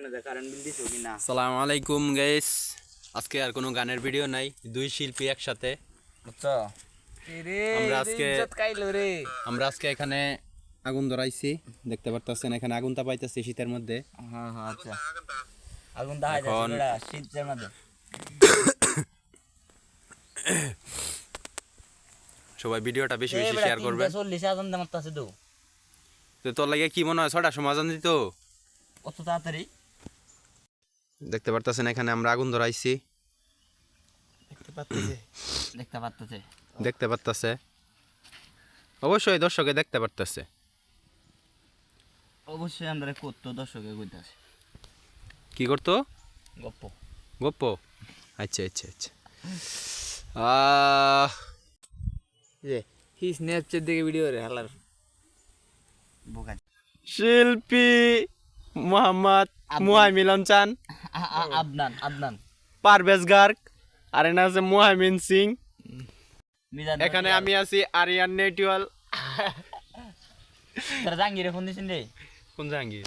আসসালামু আলাইকুম গাইস, আজকে আর কোনো গানের ভিডিও নাই, দুই শিল্পী একসাথে। বুঝছো আমরা আজকে এখানে আগুন ধরাইছি, দেখতে পারতেছেন এখানে আগুন তাপাইতেছি শীতের মধ্যে। হ্যাঁ হ্যাঁ আচ্ছা আগুন দেখা যাচ্ছে বেড়া শীতের মধ্যে। সবাই ভিডিওটা বেশি বেশি শেয়ার করবেন। 40 আজান দে মারতাছে তো তোর লাগে কি মনে হয় 6টার সময় আজান দিত? কত তাড়াতাড়ি দেখতে পারতেছেন এখানে আমরা আগুন ধরাইছি, দেখতে পারতেছে অবশ্যই দর্শকে দেখতে পারতেছে। অবশ্যই আমরা করতো দর্শকে কইতাছে কি করতো? গপ্প গপ্প। আচ্ছা আচ্ছা আচ্ছা। আহ হি স্ন্যাপচ্যাট দিকে ভিডিও রে হালার বোকা শিল্পী মোহাম্মদ মুহাইমিলন চান, আদনান আদনান পারভেজ গার্গ, আর এনা আছে মুহাইমিন সিং। মিজান এখানে আমি আছি আরিয়ান নেটওয়াল। তোরা জাঙ্গিরে ফোন দিছিস রে? কোন জাহাঙ্গীর?